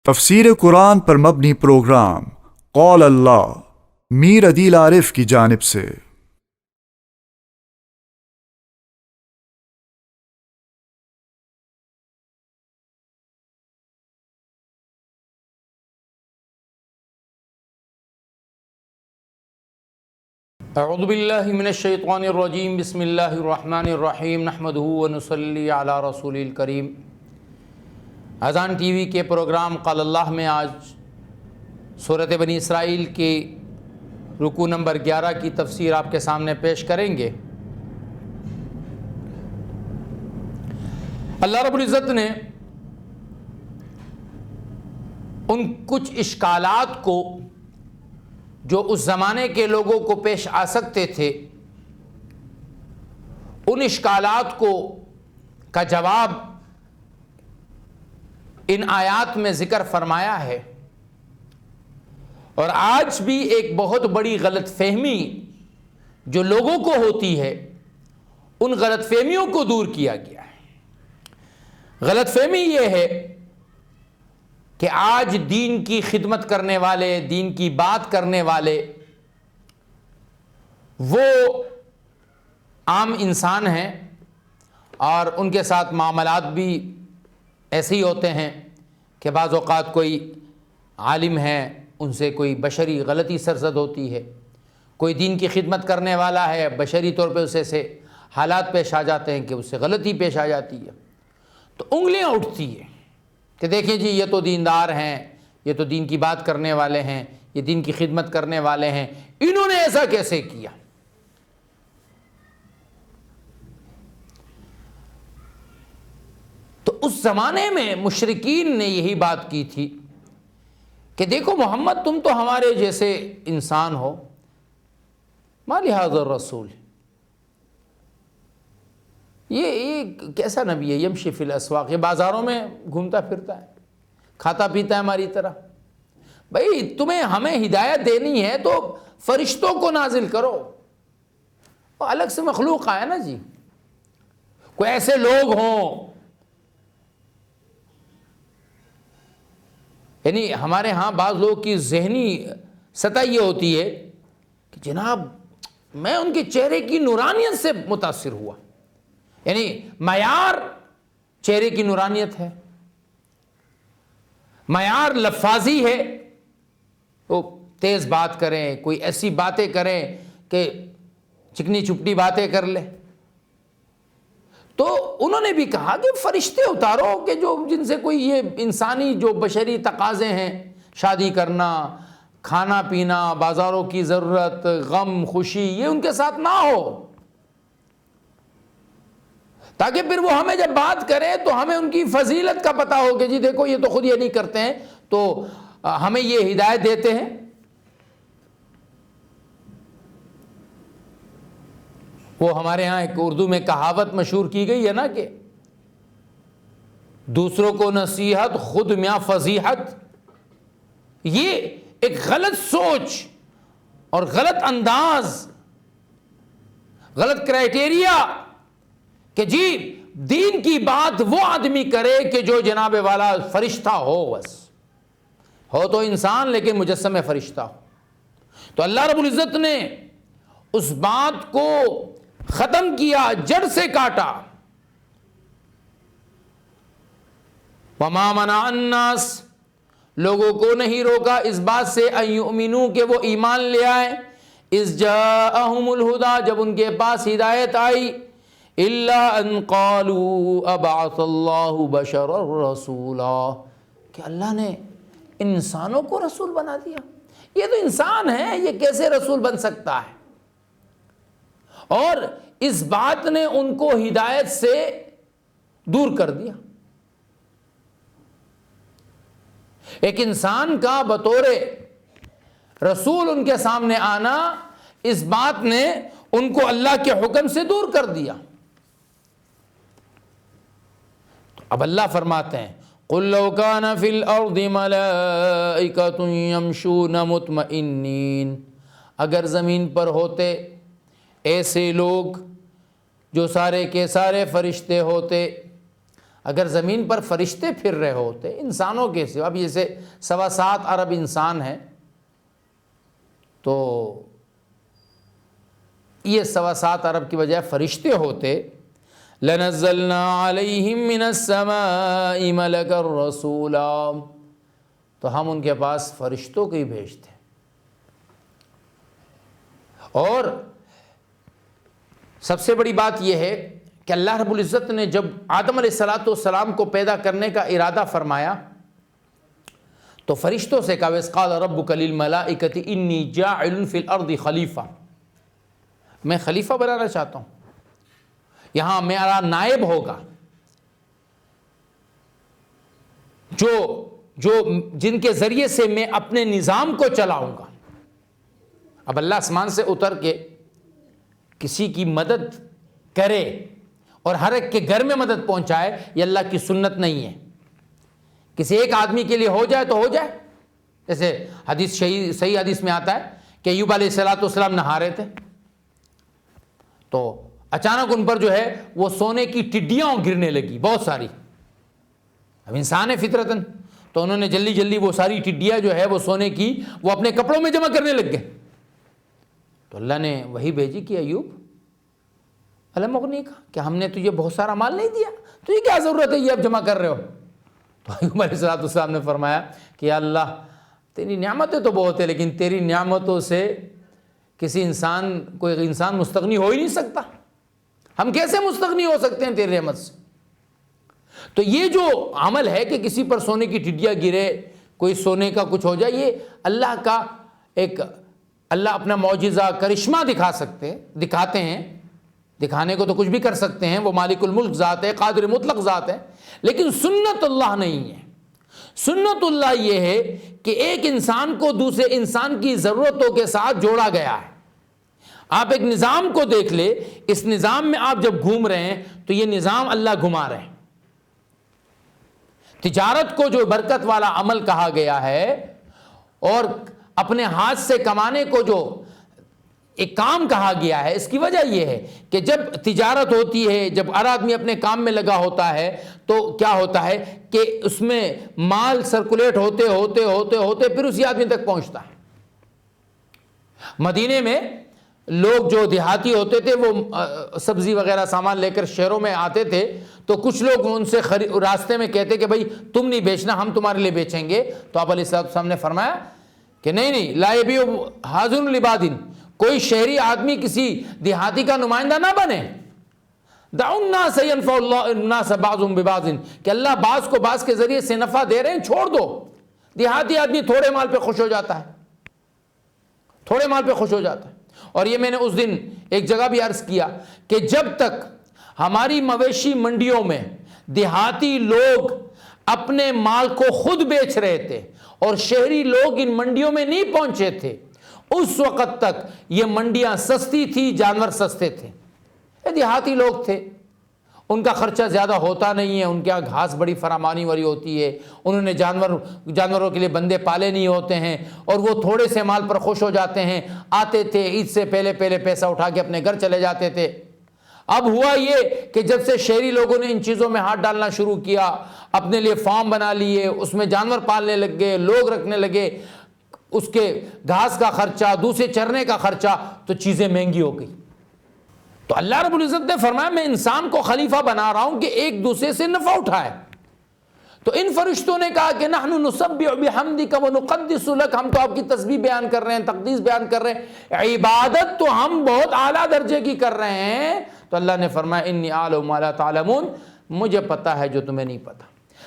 تفسیر قرآن پر مبنی پروگرام قول اللہ میر عدیل عارف کی جانب سے۔ اعوذ باللہ من الشیطان الرجیم، بسم اللہ الرحمن الرحیم، نحمدہ ونصلی علی رسول الکریم۔ اذان ٹی وی کے پروگرام قال اللہ میں آج سورۃ بنی اسرائیل کے رکوع نمبر 11 کی تفسیر آپ کے سامنے پیش کریں گے۔ اللہ رب العزت نے ان کچھ اشکالات کو جو اس زمانے کے لوگوں کو پیش آ سکتے تھے، ان اشکالات کا جواب ان آیات میں ذکر فرمایا ہے، اور آج بھی ایک بہت بڑی غلط فہمی جو لوگوں کو ہوتی ہے، ان غلط فہمیوں کو دور کیا گیا ہے۔ غلط فہمی یہ ہے کہ آج دین کی خدمت کرنے والے، دین کی بات کرنے والے، وہ عام انسان ہیں اور ان کے ساتھ معاملات بھی ایسے ہی ہوتے ہیں کہ بعض اوقات کوئی عالم ہے، ان سے کوئی بشری غلطی سرزد ہوتی ہے، کوئی دین کی خدمت کرنے والا ہے، بشری طور پہ اسے سے حالات پیش آ جاتے ہیں کہ اس سے غلطی پیش آ جاتی ہے، تو انگلیاں اٹھتی ہیں کہ دیکھیں جی یہ تو دیندار ہیں، یہ تو دین کی بات کرنے والے ہیں، یہ دین کی خدمت کرنے والے ہیں، انہوں نے ایسا کیسے کیا؟ تو اس زمانے میں مشرکین نے یہی بات کی تھی کہ دیکھو محمد، تم تو ہمارے جیسے انسان ہو، ما لہذا الرسول، یہ کیسا نبی ہے؟ یمشی فی الاسواق، یہ بازاروں میں گھومتا پھرتا ہے، کھاتا پیتا ہے ہماری طرح۔ بھئی تمہیں ہمیں ہدایت دینی ہے تو فرشتوں کو نازل کرو، وہ الگ سے مخلوق آیا نا جی، کوئی ایسے لوگ ہوں، یعنی ہمارے ہاں بعض لوگوں کی ذہنی سطح یہ ہوتی ہے کہ جناب میں ان کے چہرے کی نورانیت سے متاثر ہوا، یعنی معیار چہرے کی نورانیت ہے، معیار لفاظی ہے، وہ تیز بات کریں، کوئی ایسی باتیں کریں کہ چکنی چپٹی باتیں کر لے۔ تو انہوں نے بھی کہا کہ فرشتے اتارو کہ جو جن سے کوئی یہ انسانی جو بشری تقاضے ہیں، شادی کرنا، کھانا پینا، بازاروں کی ضرورت، غم خوشی، یہ ان کے ساتھ نہ ہو، تاکہ پھر وہ ہمیں جب بات کریں تو ہمیں ان کی فضیلت کا پتہ ہو کہ جی دیکھو یہ تو خود یہ نہیں کرتے ہیں تو ہمیں یہ ہدایت دیتے ہیں۔ وہ ہمارے ہاں ایک اردو میں کہاوت مشہور کی گئی ہے نا کہ دوسروں کو نصیحت خود میاں فضیحت۔ یہ ایک غلط سوچ اور غلط انداز، غلط کرائٹیریا کہ جی دین کی بات وہ آدمی کرے کہ جو جناب والا فرشتہ ہو، بس ہو تو انسان لیکن مجسم فرشتہ ہو۔ تو اللہ رب العزت نے اس بات کو ختم کیا، جڑ سے کاٹا۔ وَمَا مَنَعَ النَّاسَ، لوگوں کو نہیں روکا اس بات سے ان یؤمنوا کہ وہ ایمان لے آئیں، اذ جاءہم الہدی، جب ان کے پاس ہدایت آئی، الا ان قالوا ابعث اللہ بشرا رسولا، کہ اللہ نے انسانوں کو رسول بنا دیا، یہ تو انسان ہے، یہ کیسے رسول بن سکتا ہے؟ اور اس بات نے ان کو ہدایت سے دور کر دیا۔ ایک انسان کا بطور رسول ان کے سامنے آنا، اس بات نے ان کو اللہ کے حکم سے دور کر دیا۔ اب اللہ فرماتے ہیں قُلْ لَوْ كَانَ فِي الْأَرْضِ مَلَائِكَةٌ يَمْشُونَ مُطْمَئِنِّينَ، اگر زمین پر ہوتے ایسے لوگ جو سارے کے سارے فرشتے ہوتے، اگر زمین پر فرشتے پھر رہے ہوتے انسانوں کے سوا، اب جیسے 7.25 ارب انسان ہیں، تو یہ 7.25 ارب کی بجائے فرشتے ہوتے، لَنَزَّلْنَا عَلَيْهِم مِّنَ السَّمَاءِ مَلَكًا رَسُولًا، تو ہم ان کے پاس فرشتوں کو ہی بھیجتے۔ اور سب سے بڑی بات یہ ہے کہ اللہ رب العزت نے جب آدم علیہ السلام کو پیدا کرنے کا ارادہ فرمایا تو فرشتوں سے کہا وَإِذْ قَالَ رَبُّكَ لِلْمَلَائِكَةِ إِنِّي جَاعِلٌ فِي الْأَرْضِ خلیفہ، میں خلیفہ بنانا چاہتا ہوں، یہاں میرا نائب ہوگا، جن کے ذریعے سے میں اپنے نظام کو چلاؤں گا۔ اب اللہ آسمان سے اتر کے کسی کی مدد کرے اور ہر ایک کے گھر میں مدد پہنچائے، یہ اللہ کی سنت نہیں ہے۔ کسی ایک آدمی کے لیے ہو جائے تو ہو جائے، جیسے حدیث صحیح حدیث میں آتا ہے کہ ایوب علیہ السلام نہا رہے تھے تو اچانک ان پر جو ہے وہ سونے کی ٹڈیاں گرنے لگی بہت ساری۔ اب انسان ہے فطرتاً، تو انہوں نے جلدی جلدی وہ ساری ٹڈیاں جو ہے وہ سونے کی وہ اپنے کپڑوں میں جمع کرنے لگ گئے۔ تو اللہ نے وہی بھیجی کہ ایوب الم اغنیک، کہ ہم نے تجھے بہت سارا مال نہیں دیا، تجھے کیا ضرورت ہے یہ اب جمع کر رہے ہو؟ تو ایوب علیہ السلام نے فرمایا کہ یا اللہ تیری نعمتیں تو بہت ہیں، لیکن تیری نعمتوں سے کوئی انسان مستغنی ہو ہی نہیں سکتا، ہم کیسے مستغنی ہو سکتے ہیں تیری نعمت سے؟ تو یہ جو عمل ہے کہ کسی پر سونے کی ٹڈیاں گرے، کوئی سونے کا کچھ ہو جائے، یہ اللہ کا اللہ اپنا معجزہ کرشمہ دکھاتے ہیں، دکھانے کو تو کچھ بھی کر سکتے ہیں، وہ مالک الملک ذات ہے، قادر مطلق ذات ہے، لیکن سنت اللہ نہیں ہے۔ سنت اللہ یہ ہے کہ ایک انسان کو دوسرے انسان کی ضرورتوں کے ساتھ جوڑا گیا ہے۔ آپ ایک نظام کو دیکھ لے، اس نظام میں آپ جب گھوم رہے ہیں تو یہ نظام اللہ گھما رہے ہیں۔ تجارت کو جو برکت والا عمل کہا گیا ہے اور اپنے ہاتھ سے کمانے کو جو ایک کام کہا گیا ہے، اس کی وجہ یہ ہے کہ جب تجارت ہوتی ہے، جب ہر آدمی اپنے کام میں لگا ہوتا ہے تو کیا ہوتا ہے کہ اس میں مال سرکولیٹ ہوتے ہوتے ہوتے ہوتے پھر اسی آدمی تک پہنچتا ہے۔ مدینے میں لوگ جو دیہاتی ہوتے تھے وہ سبزی وغیرہ سامان لے کر شہروں میں آتے تھے، تو کچھ لوگ ان سے راستے میں کہتے کہ بھائی تم نہیں بیچنا، ہم تمہارے لیے بیچیں گے۔ تو آپ علیہ السلام نے فرمایا کہ نہیں، لا یبیع حاضر لباد، کوئی شہری آدمی کسی دیہاتی کا نمائندہ نہ بنے۔ دعوا الناس ينفع الله الناس بعضهم ببعض، کہ اللہ بعض کو بعض کے ذریعے سے نفع دے رہے ہیں، چھوڑ دو۔ دیہاتی آدمی تھوڑے مال پہ خوش ہو جاتا ہے، تھوڑے مال پہ خوش ہو جاتا ہے۔ اور یہ میں نے اس دن ایک جگہ بھی عرض کیا کہ جب تک ہماری مویشی منڈیوں میں دیہاتی لوگ اپنے مال کو خود بیچ رہے تھے اور شہری لوگ ان منڈیوں میں نہیں پہنچے تھے، اس وقت تک یہ منڈیاں سستی تھی، جانور سستے تھے۔ یہ دیہاتی لوگ تھے، ان کا خرچہ زیادہ ہوتا نہیں ہے، ان کے یہاں گھاس بڑی فراوانی والی ہوتی ہے، انہوں نے جانوروں کے لیے بندے پالے نہیں ہوتے ہیں، اور وہ تھوڑے سے مال پر خوش ہو جاتے ہیں، آتے تھے عید سے پہلے پیسہ اٹھا کے اپنے گھر چلے جاتے تھے۔ اب ہوا یہ کہ جب سے شہری لوگوں نے ان چیزوں میں ہاتھ ڈالنا شروع کیا، اپنے لیے فارم بنا لیے، اس میں جانور پالنے لگ گئے، لوگ رکھنے لگے، اس کے گھاس کا خرچہ، دوسرے چرنے کا خرچہ، تو چیزیں مہنگی ہو گئی۔ تو اللہ رب العزت نے فرمایا میں انسان کو خلیفہ بنا رہا ہوں کہ ایک دوسرے سے نفع اٹھائے۔ تو ان فرشتوں نے کہا کہ نحن نسبح بحمدک ونقدس لک، ہم تو آپ کی تسبیح بیان کر رہے ہیں، تقدیس بیان کر رہے ہیں، عبادت تو ہم بہت اعلیٰ درجے کی کر رہے ہیں۔ تو اللہ نے فرمایا انی اعلم ما لا تعلمون، مجھے پتہ ہے جو تمہیں نہیں پتہ۔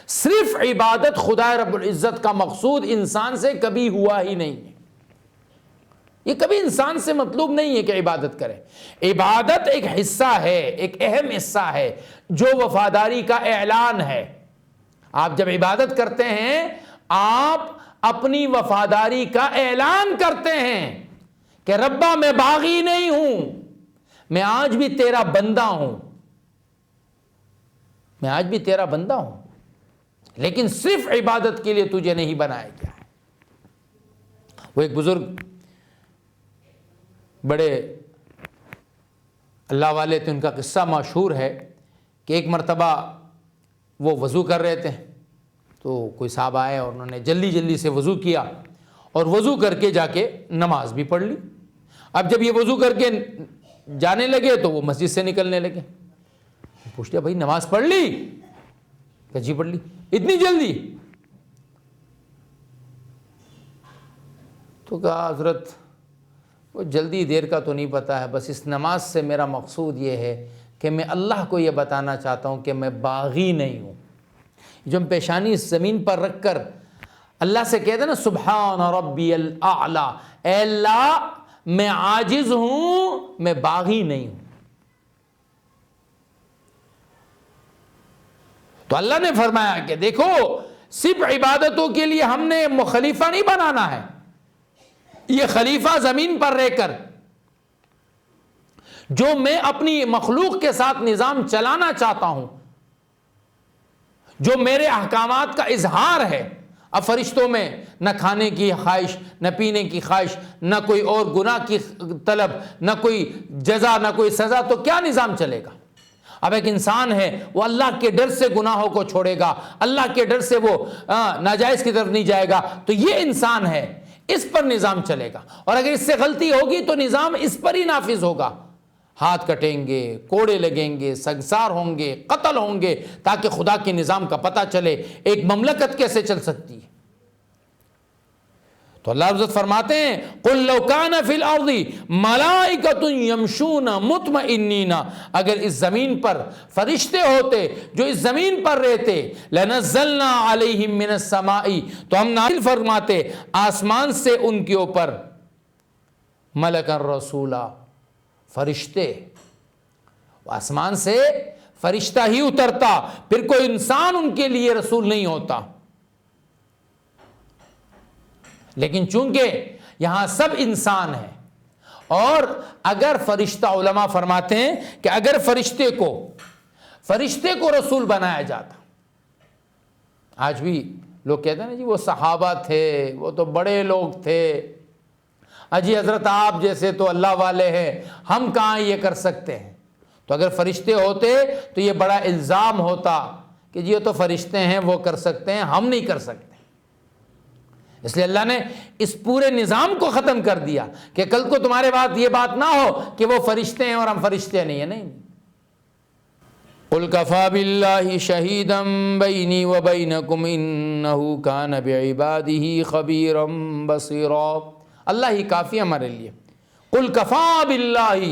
صرف عبادت خدا رب العزت کا مقصود انسان سے کبھی ہوا ہی نہیں ہے، یہ کبھی انسان سے مطلوب نہیں ہے کہ عبادت کرے۔ عبادت ایک حصہ ہے، ایک اہم حصہ ہے جو وفاداری کا اعلان ہے۔ آپ جب عبادت کرتے ہیں آپ اپنی وفاداری کا اعلان کرتے ہیں کہ ربا میں باغی نہیں ہوں، میں آج بھی تیرا بندہ ہوں، میں آج بھی تیرا بندہ ہوں، لیکن صرف عبادت کے لیے تجھے نہیں بنایا گیا ہے۔ وہ ایک بزرگ بڑے اللہ والے تھے، ان کا قصہ مشہور ہے کہ ایک مرتبہ وہ وضو کر رہے تھے تو کوئی صاحب آئے اور انہوں نے جلدی جلدی سے وضو کیا اور وضو کر کے جا کے نماز بھی پڑھ لی. اب جب یہ وضو کر کے جانے لگے تو وہ مسجد سے نکلنے لگے. پوچھ لیا بھائی نماز پڑھ لی؟ کہ جی پڑھ لی. اتنی جلدی؟ تو کہا حضرت وہ جلدی دیر کا تو نہیں پتا ہے، بس اس نماز سے میرا مقصود یہ ہے کہ میں اللہ کو یہ بتانا چاہتا ہوں کہ میں باغی نہیں ہوں. جو ہم پیشانی زمین پر رکھ کر اللہ سے کہتے ہیں نا سبحان ربی الاعلی، اے اللہ میں عاجز ہوں، میں باغی نہیں ہوں. تو اللہ نے فرمایا کہ دیکھو صرف عبادتوں کے لیے ہم نے خلیفہ نہیں بنانا ہے. یہ خلیفہ زمین پر رہ کر جو میں اپنی مخلوق کے ساتھ نظام چلانا چاہتا ہوں، جو میرے احکامات کا اظہار ہے. اب فرشتوں میں نہ کھانے کی خواہش، نہ پینے کی خواہش، نہ کوئی اور گناہ کی طلب، نہ کوئی جزا، نہ کوئی سزا، تو کیا نظام چلے گا؟ اب ایک انسان ہے وہ اللہ کے ڈر سے گناہوں کو چھوڑے گا، اللہ کے ڈر سے وہ ناجائز کی طرف نہیں جائے گا، تو یہ انسان ہے، اس پر نظام چلے گا. اور اگر اس سے غلطی ہوگی تو نظام اس پر ہی نافذ ہوگا. ہاتھ کٹیں گے، کوڑے لگیں گے، سنگسار ہوں گے، قتل ہوں گے، تاکہ خدا کے نظام کا پتہ چلے ایک مملکت کیسے چل سکتی ہے. تو اللہ عزت فرماتے ہیں قُلْ لَوْ كَانَ فِي الْأَرْضِ مَلَائِكَةٌ يَمْشُونَ مُطْمَئِنِّينَ، اگر اس زمین پر فرشتے ہوتے جو اس زمین پر رہتے، لَنَزَّلْنَا عَلَيْهِمْ مِنَ السَّمَاءِ، تو ہم نازل فرماتے آسمان سے ان کے اوپر مَلَكًا رَسُولًا، فرشتے. آسمان سے فرشتہ ہی اترتا، پھر کوئی انسان ان کے لیے رسول نہیں ہوتا. لیکن چونکہ یہاں سب انسان ہیں، اور اگر فرشتہ، علماء فرماتے ہیں کہ اگر فرشتے کو رسول بنایا جاتا، آج بھی لوگ کہتے ہیں نا جی وہ صحابہ تھے، وہ تو بڑے لوگ تھے، اجی حضرت آپ جیسے تو اللہ والے ہیں، ہم کہاں یہ کر سکتے ہیں. تو اگر فرشتے ہوتے تو یہ بڑا الزام ہوتا کہ جی یہ تو فرشتے ہیں، وہ کر سکتے ہیں، ہم نہیں کر سکتے. اس لیے اللہ نے اس پورے نظام کو ختم کر دیا کہ کل کو تمہارے بات یہ بات نہ ہو کہ وہ فرشتے ہیں اور ہم فرشتے نہیں ہیں. نہیں. قُلْ كَفَى بِاللَّهِ شَهِيدًا بَيْنِي وَبَيْنَكُمْ إِنَّهُ كَانَ بِعِبَادِهِ خَبِيرًا بَصِيرًا. اللہ ہی کافی ہے ہمارے لیے. قُلْ كَفَى بِاللَّهِ،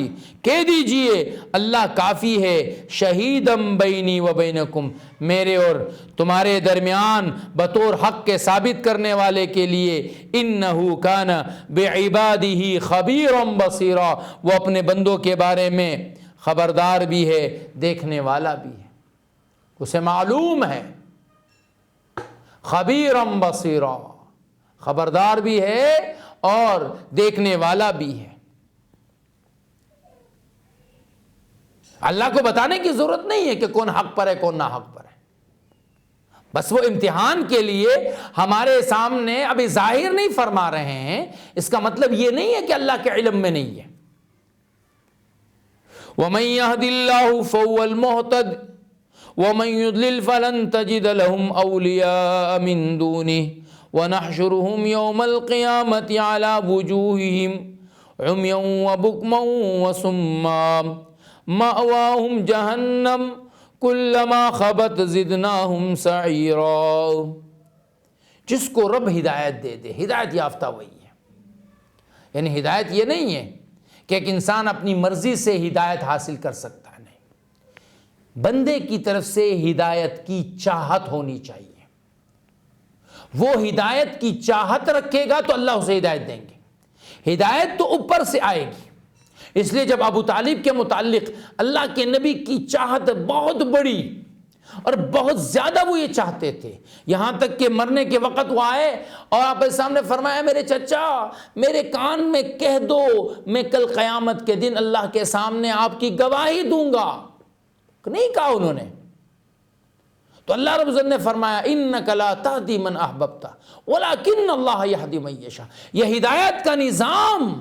کہہ دیجئے اللہ کافی ہے، شہیدم بینی و بینکم، میرے اور تمہارے درمیان بطور حق کے ثابت کرنے والے کے لیے، انہو کان بعبادہ خبیرا بصیرا، وہ اپنے بندوں کے بارے میں خبردار بھی ہے، دیکھنے والا بھی ہے، اسے معلوم ہے. خبیرا بصیرا، خبردار بھی ہے اور دیکھنے والا بھی ہے. اللہ کو بتانے کی ضرورت نہیں ہے کہ کون حق پر ہے کون نہ حق پر ہے، بس وہ امتحان کے لیے ہمارے سامنے ابھی ظاہر نہیں فرما رہے ہیں. اس کا مطلب یہ نہیں ہے کہ اللہ کے علم میں نہیں ہے. وَمَن يَهْدِ اللَّهُ فَهُوَ الْمُهْتَدِ وَمَن يُضْلِلْ فَلَن تَجِدَ لَهُمْ أَوْلِيَاءَ مِن دُونِهِ وَنَحْشُرُهُمْ يَوْمَ الْقِيَامَةِ عَلَى وُجُوهِهِمْ عُمْيًا وَبُكْمًا وَصُمًّا مَأْوَاهُمْ جَهَنَّمُ كُلَّمَا خَبَتْ زِدْنَاهُمْ سَعِيرًا. جس کو رب ہدایت دے دے، ہدایت یافتہ وہی ہے. یعنی ہدایت یہ نہیں ہے کہ ایک انسان اپنی مرضی سے ہدایت حاصل کر سکتا ہے، نہیں، بندے کی طرف سے ہدایت کی چاہت ہونی چاہیے. وہ ہدایت کی چاہت رکھے گا تو اللہ اسے ہدایت دیں گے. ہدایت تو اوپر سے آئے گی. اس لیے جب ابو طالب کے متعلق اللہ کے نبی کی چاہت بہت بڑی اور بہت زیادہ وہ یہ چاہتے تھے، یہاں تک کہ مرنے کے وقت وہ آئے اور آپ کے سامنے فرمایا میرے چچا میرے کان میں کہہ دو میں کل قیامت کے دن اللہ کے سامنے آپ کی گواہی دوں گا. نہیں کہا انہوں نے. تو اللہ رب العزت نے فرمایا انک لا تہدی من احببت ولکن اللہ یہدی من یشاء. یہ ہدایت کا نظام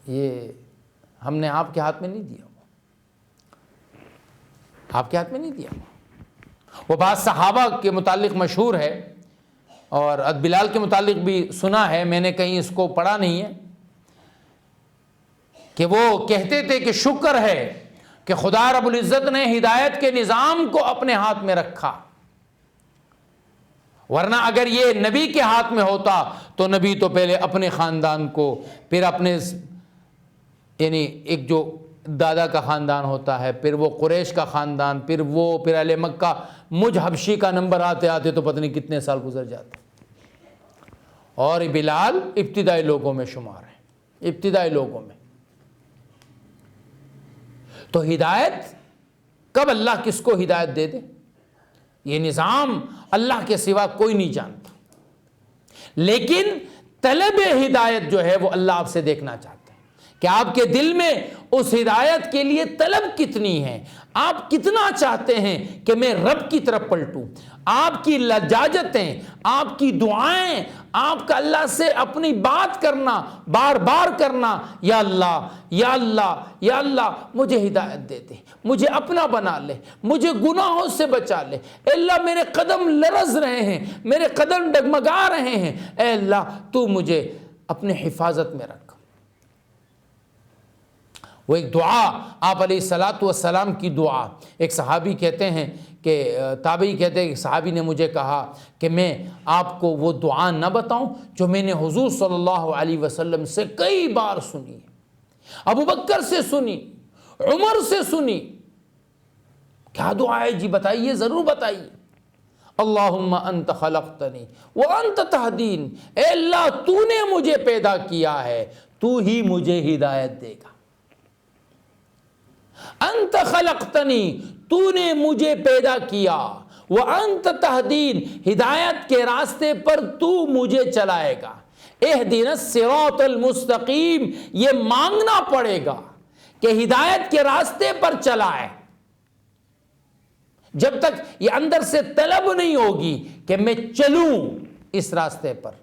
یہ ہم نے آپ کے ہاتھ میں نہیں دیا. آپ کے ہاتھ میں نہیں دیا۔ وہ بات صحابہ کے متعلق مشہور ہے، اور بلال کے متعلق بھی سنا ہے، میں نے کہیں اس کو پڑھا نہیں ہے، کہ وہ کہتے تھے کہ شکر ہے کہ خدا رب العزت نے ہدایت کے نظام کو اپنے ہاتھ میں رکھا، ورنہ اگر یہ نبی کے ہاتھ میں ہوتا تو نبی تو پہلے اپنے خاندان کو، پھر اپنے یعنی ایک جو دادا کا خاندان ہوتا ہے، پھر وہ قریش کا خاندان، پھر اہل مکہ، مجھ حبشی کا نمبر آتے آتے تو پتہ نہیں کتنے سال گزر جاتے۔ اور بلال ابتدائی لوگوں میں شمار ہے، ابتدائی لوگوں میں۔ تو ہدایت کب اللہ کس کو ہدایت دے دے، یہ نظام اللہ کے سوا کوئی نہیں جانتا، لیکن طلب ہدایت جو ہے وہ اللہ آپ سے دیکھنا چاہتا ہے کہ آپ کے دل میں اس ہدایت کے لیے طلب کتنی ہے، آپ کتنا چاہتے ہیں کہ میں رب کی طرف پلٹوں۔ آپ کی لجاجتیں، آپ کی دعائیں، آپ کا اللہ سے اپنی بات کرنا، بار بار کرنا، یا اللہ یا اللہ یا اللہ مجھے ہدایت دے دے، مجھے اپنا بنا لے، مجھے گناہوں سے بچا لے، اے اللہ میرے قدم لرز رہے ہیں، میرے قدم ڈگمگا رہے ہیں، اے اللہ تو مجھے اپنے حفاظت میں رکھ۔ وہ ایک دعا آپ علیہ الصلاۃ والسلام کی دعا، ایک صحابی کہتے ہیں کہ تابعی کہتے ہیں کہ صحابی نے مجھے کہا کہ میں آپ کو وہ دعا نہ بتاؤں جو میں نے حضور صلی اللہ علیہ وسلم سے کئی بار سنی، ابو بکر سے سنی، عمر سے سنی۔ کیا دعا ہے جی؟ بتائیے، ضرور بتائیے۔ اللہم انت خلقتنی وانت تہدین، اے اللہ تو نے مجھے پیدا کیا ہے، تو ہی مجھے ہدایت دے گا۔ انت خلقتنی، تو نے مجھے پیدا کیا، وانت تہدین، ہدایت کے راستے پر تو مجھے چلائے گا۔ اہدنا الصراط المستقیم، یہ مانگنا پڑے گا کہ ہدایت کے راستے پر چلائے۔ جب تک یہ اندر سے طلب نہیں ہوگی کہ میں چلوں اس راستے پر،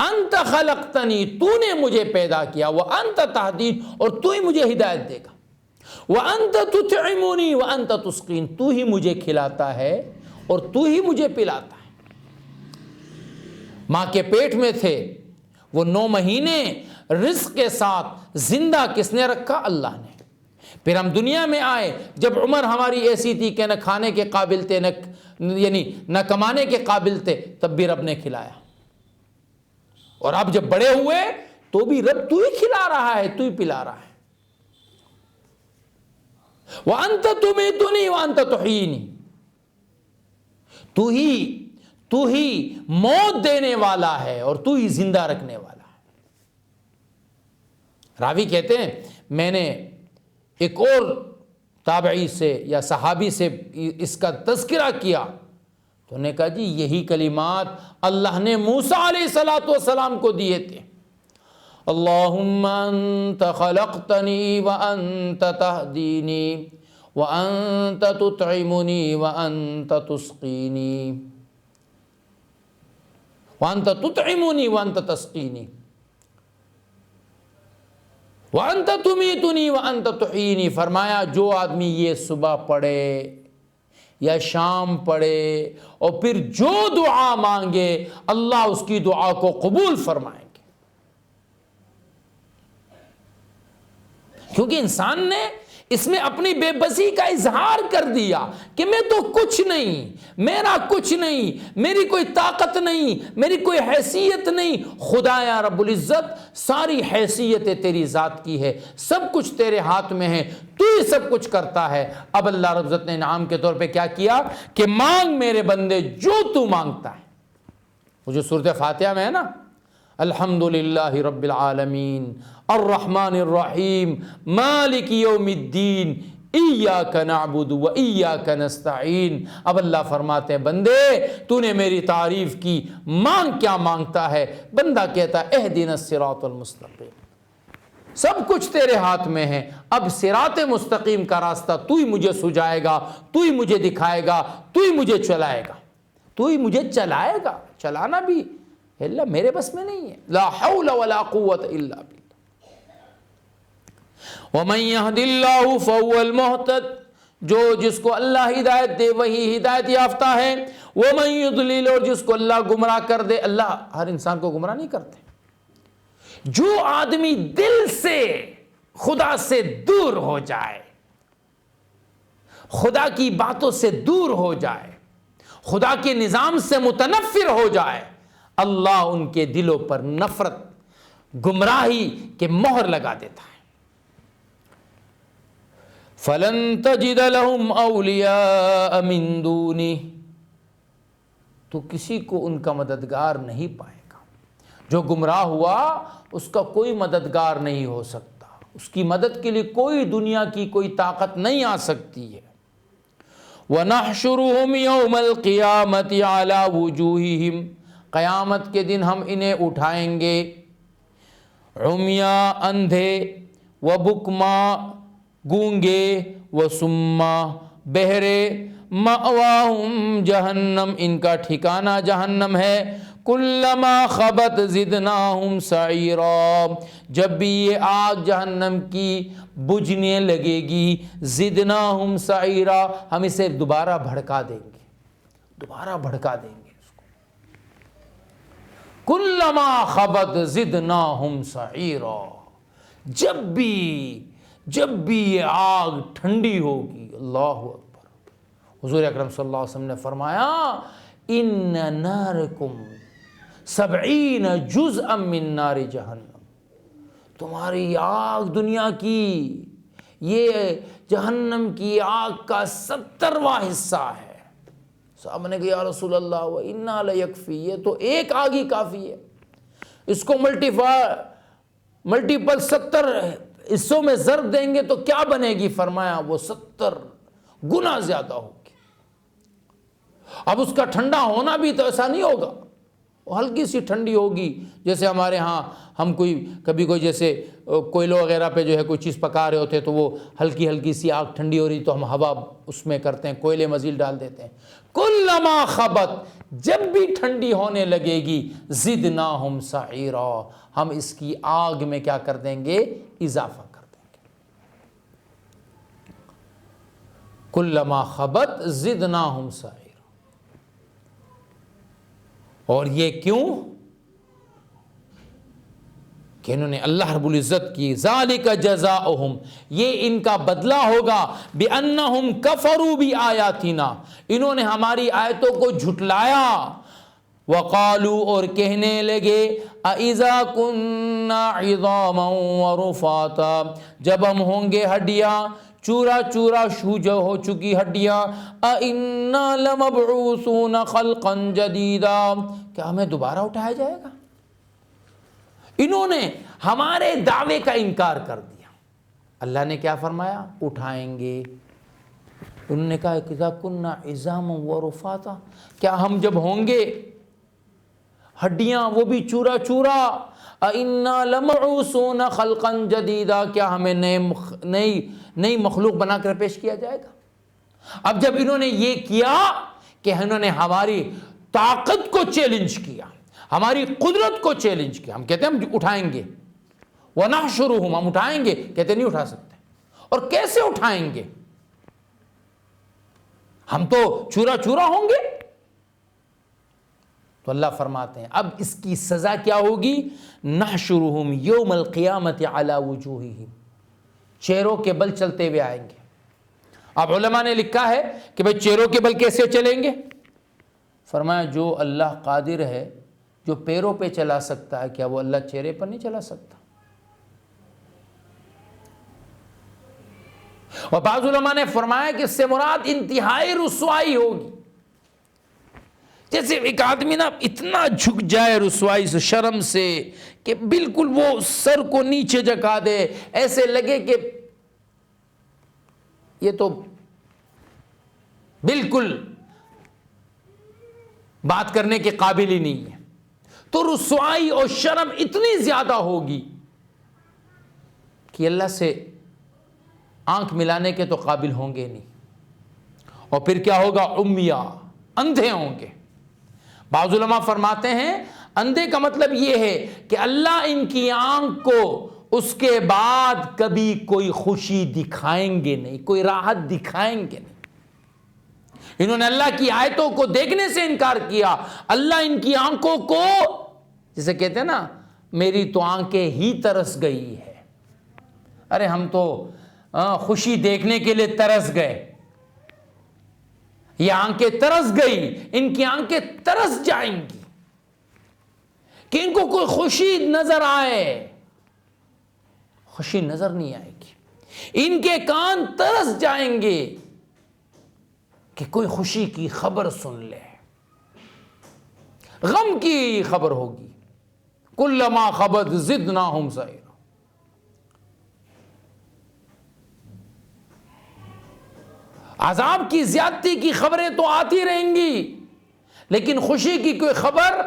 انت خلقتنی، تو نے مجھے پیدا کیا، وانت تہدین، اور تو ہی مجھے ہدایت دے گا، وانت تطعمنی وانت تسقین، تو ہی مجھے کھلاتا ہے اور تو ہی مجھے پلاتا ہے۔ ماں کے پیٹ میں تھے وہ 9 مہینے رزق کے ساتھ زندہ کس نے رکھا؟ اللہ نے۔ پھر ہم دنیا میں آئے، جب عمر ہماری ایسی تھی کہ نہ کھانے کے قابل تھے، نہ کمانے کے قابل تھے، تب بھی رب نے کھلایا، اور اب جب بڑے ہوئے تو بھی رب تو ہی کھلا رہا ہے، تو ہی پلا رہا ہے۔ وَأَنْتَ تُمِيتُنِي وَأَنْتَ تُحْيِينِي، تو ہی موت دینے والا ہے اور تو ہی زندہ رکھنے والا ہے۔ راوی کہتے ہیں میں نے ایک اور تابعی سے یا صحابی سے اس کا تذکرہ کیا، تو انہوں نے کہا جی یہی کلمات اللہ نے موسیٰ علیہ السلام کو دیے تھے۔ اللہم انت خلقتنی وانت تہدینی وانت تطعمنی وانت تسقینی، وانت تطعمنی وانت تسقینی، وانت تمیتنی وانت تحیینی۔ فرمایا جو آدمی یہ صبح پڑھے یا شام پڑھے اور پھر جو دعا مانگے، اللہ اس کی دعا کو قبول فرمائیں گے۔ کیونکہ انسان نے اس میں اپنی بے بسی کا اظہار کر دیا کہ میں تو کچھ نہیں، میرا کچھ نہیں، میری کوئی طاقت نہیں، میری کوئی حیثیت نہیں۔ خدا یا رب العزت ساری حیثیت تیری ذات کی ہے، سب کچھ تیرے ہاتھ میں ہے، تو ہی سب کچھ کرتا ہے۔ اب اللہ رب العزت نے انعام کے طور پہ کیا کیا کہ مانگ میرے بندے جو تو مانگتا ہے۔ وہ جو سورۃ فاتحہ میں ہے نا، الحمدللہ رب العالمین الرحمن الرحیم مالک یوم الدین ایاک نعبد و ایاک نستعین۔ اب اللہ فرماتے ہیں بندے تو نے میری تعریف کی، مانگ کیا مانگتا ہے؟ بندہ کہتا ہے اہدنا الصراط المستقیم، سب کچھ تیرے ہاتھ میں ہے، اب صراط مستقیم کا راستہ تو ہی مجھے سجائے گا، تو ہی مجھے دکھائے گا، تو ہی مجھے چلائے گا، تو ہی مجھے چلائے گا۔ چلانا بھی اللہ میرے بس میں نہیں ہے، لا حول ولا قوت الا باللہ۔ وَمَن يَهْدِ اللَّهُ فَهُوَ الْمُهْتَدِ، جو جس کو اللہ ہدایت دے وہی ہدایت یافتہ ہے، وَمَن يُضْلِلْ، اور جس کو اللہ گمراہ کر دے، اللہ ہر انسان کو گمراہ نہیں کرتے۔ جو آدمی دل سے خدا سے دور ہو جائے، خدا کی باتوں سے دور ہو جائے، خدا کے نظام سے متنفر ہو جائے، اللہ ان کے دلوں پر نفرت، گمراہی کے مہر لگا دیتا ہے۔ فَلَن تَجِدَ لَهُمْ أَوْلِيَاءَ مِن دُونِهِ، تو کسی کو ان کا مددگار نہیں پائے گا۔ جو گمراہ ہوا اس کا کوئی مددگار نہیں ہو سکتا، اس کی مدد کے لیے کوئی دنیا کی کوئی طاقت نہیں آ سکتی ہے۔ وَنَحْشُرُهُمْ يَوْمَ الْقِيَامَةِ عَلَى وُجُوهِهِمْ، قیامت کے دن ہم انہیں اٹھائیں گے، عُمْيَا اندھے، وَبُكْمَا گونگے، وَسُمَّا بہرے، مَأْوَاهُمْ جہنم، ان کا ٹھکانہ جہنم ہے، کلما خبت زدناہم سعیرا، جب بھی یہ آگ جہنم کی بجھنے لگے گی، زدناہم سعیرا، ہم اسے دوبارہ بھڑکا دیں گے، دوبارہ بھڑکا دیں گے اس کو۔ کلما خبت زدناہم سعیرا، جب بھی یہ آگ ٹھنڈی ہوگی، اللہ اکبر، حضور اکرم صلی اللہ علیہ وسلم نے فرمایا ان نارکم 70 جزءا من نار جہنم، تمہاری آگ دنیا کی، یہ جہنم کی آگ کا 70واں حصہ ہے۔ صحابہ نے کہا یا رسول اللہ وَإِنَّا لَيَكْفِي، یہ تو ایک آگ ہی کافی ہے، اس کو ملٹیپل 70 حصوں میں ضرب دیں گے تو کیا بنے گی؟ فرمایا وہ 70 گنا زیادہ ہوگی۔ اب اس کا ٹھنڈا ہونا بھی تو ایسا نہیں ہوگا، وہ ہلکی سی ٹھنڈی ہوگی، جیسے ہمارے ہاں ہم کبھی کوئی جیسے کوئلوں وغیرہ پہ جو ہے کوئی چیز پکا رہے ہوتے ہیں تو وہ ہلکی سی آگ ٹھنڈی ہو رہی تو ہم ہوا اس میں کرتے ہیں، کوئلے مزید ڈال دیتے ہیں۔ کلما خبت، جب بھی ٹھنڈی ہونے لگے گی، زدناہم سعیرا، ہم اس کی آگ میں کیا کر دیں گے؟ اضافہ کر دیں گے۔ کلما خبت زدناہم سعیرا، اور یہ کیوں؟ کہ انہوں نے اللہ رب العزت کی ذالک جزاؤہم، یہ ان کا بدلہ ہوگا، بِأَنَّهُمْ كَفَرُوا بِآيَاتِنَا، انہوں نے ہماری آیتوں کو جھٹلایا، وَقَالُوا، اور کہنے لگے، أَإِذَا كُنَّا عِظَامًا وَرُفَاتًا، جب ہم ہوں گے ہڈیاں چورا شوجہ ہو چکی ہڈیاں، أَإِنَّا لَمَبْعُوثُونَ خَلْقًا جَدِيدًا، کیا ہمیں دوبارہ اٹھایا جائے گا؟ انہوں نے ہمارے دعوے کا انکار کر دیا۔ اللہ نے کیا فرمایا؟ اٹھائیں گے۔ انہوں نے کہا اذا كنا عظاما ورفاتا، کیا ہم جب ہوں گے ہڈیاں وہ بھی چورا اِنَّا لَمَعُوسُونَ خَلْقًا جَدِيدًا، کیا ہمیں نئی مخلوق بنا کر پیش کیا جائے گا؟ اب جب انہوں نے یہ کیا کہ انہوں نے ہماری طاقت کو چیلنج کیا، ہماری قدرت کو چیلنج کیا، ہم کہتے ہیں ہم اٹھائیں گے، وَنَحْشُرُهُمْ، ہم اٹھائیں گے، کہتے نہیں اٹھا سکتے، اور کیسے اٹھائیں گے؟ ہم تو چورا ہوں گے۔ تو اللہ فرماتے ہیں اب اس کی سزا کیا ہوگی؟ نحشرہم یوم القیامت علی وجوہہم، چہروں کے بل چلتے ہوئے آئیں گے۔ اب علماء نے لکھا ہے کہ بھئی چہروں کے بل کیسے چلیں گے؟ فرمایا جو اللہ قادر ہے، جو پیروں پہ چلا سکتا ہے، کیا وہ اللہ چہرے پر نہیں چلا سکتا؟ اور بعض علماء نے فرمایا کہ اس سے مراد انتہائی رسوائی ہوگی، جیسے ایک آدمی نا اتنا جھک جائے رسوائی سے، شرم سے، کہ بالکل وہ سر کو نیچے جھکا دے، ایسے لگے کہ یہ تو بالکل بات کرنے کے قابل ہی نہیں ہے۔ تو رسوائی اور شرم اتنی زیادہ ہوگی کہ اللہ سے آنکھ ملانے کے تو قابل ہوں گے نہیں۔ اور پھر کیا ہوگا؟ عمیہ، اندھے ہوں گے۔ بعض علماء فرماتے ہیں اندھے کا مطلب یہ ہے کہ اللہ ان کی آنکھ کو اس کے بعد کبھی کوئی خوشی دکھائیں گے نہیں، کوئی راحت دکھائیں گے نہیں۔ انہوں نے اللہ کی آیتوں کو دیکھنے سے انکار کیا۔ اللہ ان کی آنکھوں کو، جسے کہتے ہیں نا میری تو آنکھیں ہی ترس گئی ہے، ارے ہم تو خوشی دیکھنے کے لیے ترس گئے، یہ آنکھیں ترس گئی، ان کی آنکھیں ترس جائیں گی کہ ان کو کوئی خوشی نظر آئے، خوشی نظر نہیں آئے گی۔ ان کے کان ترس جائیں گے کہ کوئی خوشی کی خبر سن لے، غم کی خبر ہوگی۔ کلما خبت زدناہم سعیرا۔ عذاب کی زیادتی کی خبریں تو آتی رہیں گی، لیکن خوشی کی کوئی خبر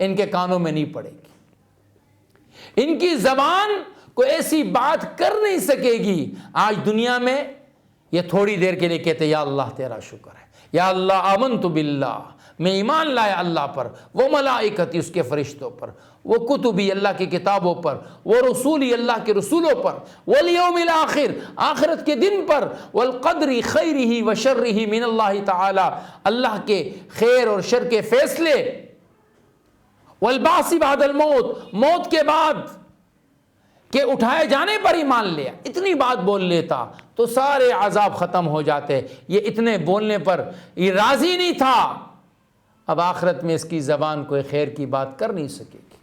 ان کے کانوں میں نہیں پڑے گی۔ ان کی زبان کوئی ایسی بات کر نہیں سکے گی۔ آج دنیا میں یہ تھوڑی دیر کے لیے کہتے یا اللہ تیرا شکر ہے، یا اللہ آمنت باللہ، میں ایمان لایا اللہ پر، وہ ملائکتی اس کے فرشتوں پر، وہ کتبی اللہ کی کتابوں پر، وہ رسولی اللہ کے رسولوں پر، والیوم الاخر آخرت کے دن پر، والقدر خیرہ و شرہ من اللہ تعالی اللہ کے خیر اور شر کے فیصلے، والبعث بعد الموت موت کے بعد کہ اٹھائے جانے پر ایمان لیا۔ اتنی بات بول لیتا تو سارے عذاب ختم ہو جاتے، یہ اتنے بولنے پر یہ راضی نہیں تھا، اب آخرت میں اس کی زبان کوئی خیر کی بات کر نہیں سکے گی۔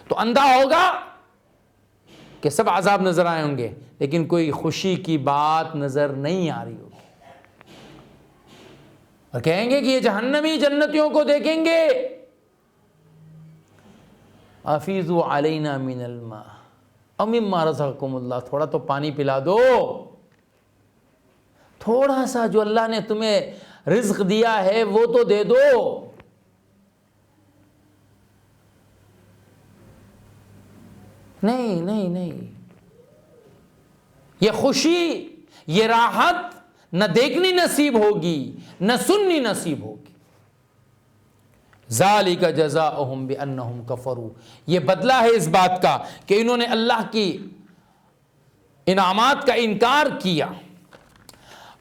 تو اندھا ہوگا کہ سب عذاب نظر آئے ہوں گے، لیکن کوئی خوشی کی بات نظر نہیں آ رہی ہوگی، اور کہیں گے کہ یہ جہنمی جنتیوں کو دیکھیں گے، افیضوا علینا من الماء او مما رزقکم اللہ، تھوڑا تو پانی پلا دو، تھوڑا سا جو اللہ نے تمہیں رزق دیا ہے وہ تو دے دو۔ نہیں نہیں نہیں، یہ خوشی، یہ راحت نہ دیکھنی نصیب ہوگی نہ سننی نصیب ہوگی۔ ذالک جزاؤہم بانہم کفروا، یہ بدلہ ہے اس بات کا کہ انہوں نے اللہ کی انعامات کا انکار کیا۔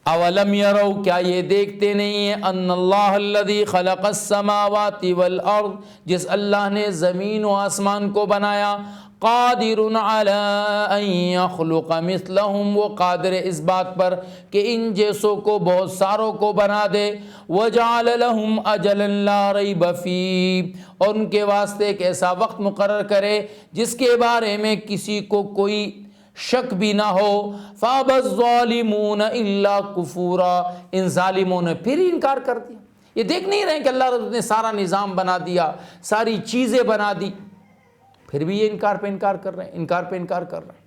اولم یروا، کیا یہ دیکھتے نہیں ہیں، ان اللہ الذی خلق السماوات والارض، جس اللہ نے زمین و آسمان کو بنایا، قادر علی ان یخلق مثلہم، وہ قادر اس بات پر کہ ان جیسوں کو بہت ساروں کو بنا دے، وجعل لہم اجلا لا ریب فیہ، اور ان کے واسطے ایک ایسا وقت مقرر کرے جس کے بارے میں کسی کو کوئی شک بھی نہ ہو۔ فابى الظالمون الا کفورا، ان ظالموں نے پھر انکار کر دیا۔ یہ دیکھ نہیں رہے کہ اللہ نے سارا نظام بنا دیا، ساری چیزیں بنا دی، پھر بھی یہ انکار پہ انکار کر رہے ہیں، انکار پہ انکار کر رہے ہیں۔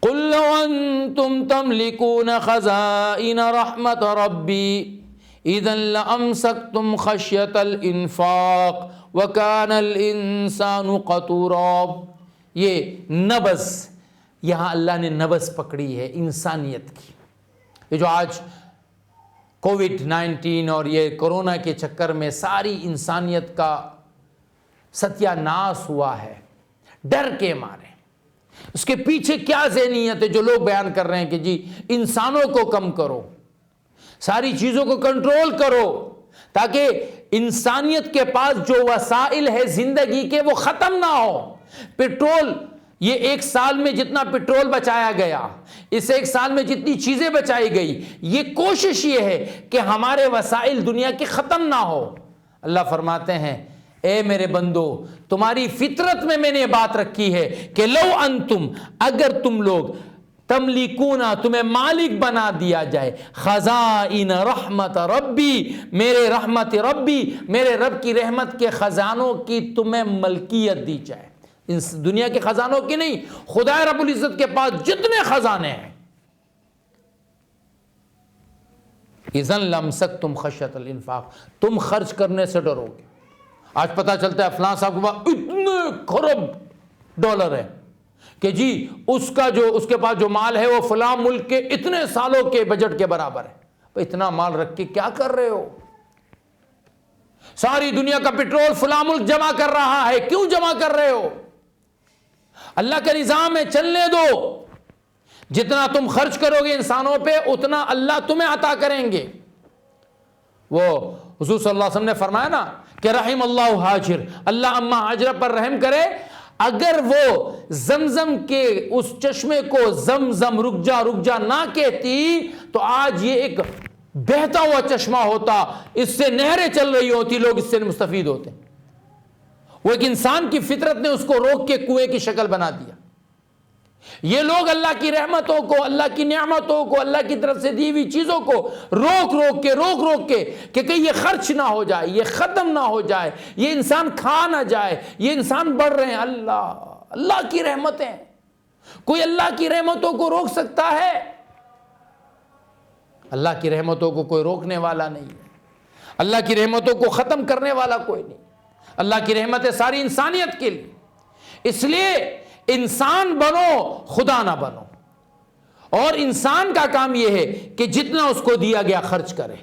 قل لو انتم تملكون خزائن رحمت ربی اذا لامسکتم خشیۃ الانفاق وکان الانسان قتورا۔ یہ نبض، یہاں اللہ نے نبض پکڑی ہے انسانیت کی۔ یہ جو آج کووڈ-19 اور یہ کرونا کے چکر میں ساری انسانیت کا ستیہ ناس ہوا ہے، ڈر کے مارے، اس کے پیچھے کیا ذہنیت ہے جو لوگ بیان کر رہے ہیں کہ جی انسانوں کو کم کرو، ساری چیزوں کو کنٹرول کرو، تاکہ انسانیت کے پاس جو وسائل ہے زندگی کے وہ ختم نہ ہو۔ پیٹرول، یہ ایک سال میں جتنا پیٹرول بچایا گیا، اس ایک سال میں جتنی چیزیں بچائی گئی، یہ کوشش یہ ہے کہ ہمارے وسائل دنیا کے ختم نہ ہو۔ اللہ فرماتے ہیں اے میرے بندو، تمہاری فطرت میں نے یہ بات رکھی ہے کہ لو انتم، اگر تم لوگ، تملکونا، تمہیں مالک بنا دیا جائے، خزائن رحمت ربی، میرے رحمت ربی، میرے رب کی رحمت کے خزانوں کی تمہیں ملکیت دی جائے، اس دنیا کے خزانوں کی نہیں، خدا رب العزت کے پاس جتنے خزانے ہیں، اذن لمسکتم خشیۃ الانفاق، تم خرچ کرنے سے ڈرو گے۔ آج پتہ چلتا ہے فلاں صاحب کے پاس اتنے خرب ڈالر ہے کہ جی اس کے پاس جو مال ہے وہ فلاں ملک کے اتنے سالوں کے بجٹ کے برابر ہے۔ اتنا مال رکھ کے کیا کر رہے ہو؟ ساری دنیا کا پیٹرول فلاں ملک جمع کر رہا ہے، کیوں جمع کر رہے ہو؟ اللہ کا نظام ہے، چلنے دو. جتنا تم خرچ کرو گے انسانوں پہ اتنا اللہ تمہیں عطا کریں گے. وہ حضور صلی اللہ علیہ وسلم نے فرمایا نا کہ رحم اللہ حاجر، اللہ اماں حاجرہ پر رحم کرے. اگر وہ زمزم کے اس چشمے کو زمزم رک جا نہ کہتی تو آج یہ ایک بہتا ہوا چشمہ ہوتا، اس سے نہریں چل رہی ہوتی، لوگ اس سے مستفید ہوتے. وہ ایک انسان کی فطرت نے اس کو روک کے کنویں کی شکل بنا دیا. یہ لوگ اللہ کی رحمتوں کو، اللہ کی نعمتوں کو، اللہ کی طرف سے دی ہوئی چیزوں کو روک کے کہ کہیں یہ خرچ نہ ہو جائے، یہ ختم نہ ہو جائے، یہ انسان کھا نہ جائے، یہ انسان بڑھ رہے ہیں. اللہ کی رحمتیں، کوئی اللہ کی رحمتوں کو روک سکتا ہے؟ اللہ کی رحمتوں کو کوئی روکنے والا نہیں ہے. اللہ کی رحمتوں کو ختم کرنے والا کوئی نہیں. اللہ کی رحمتیں ساری انسانیت کے لیے. اس لیے انسان بنو، خدا نہ بنو. اور انسان کا کام یہ ہے کہ جتنا اس کو دیا گیا خرچ کرے.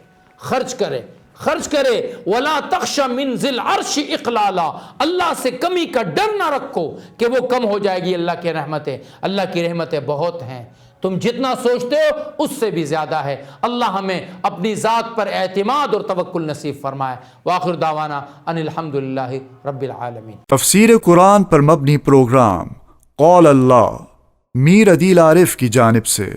وَلَا تَخْشَ مِنْ ذِي الْعَرْشِ اِقْلَالًا، اللہ سے کمی کا ڈر نہ رکھو کہ وہ کم ہو جائے گی. اللہ کی رحمتیں، اللہ کی رحمتیں بہت ہیں، تم جتنا سوچتے ہو اس سے بھی زیادہ ہے. اللہ ہمیں اپنی ذات پر اعتماد اور توکل نصیب فرمائے. وآخر دعوانا ان الحمدللہ رب العالمین. تفسیر قرآن پر مبنی پروگرام قول اللہ میر عدیل عارف کی جانب سے.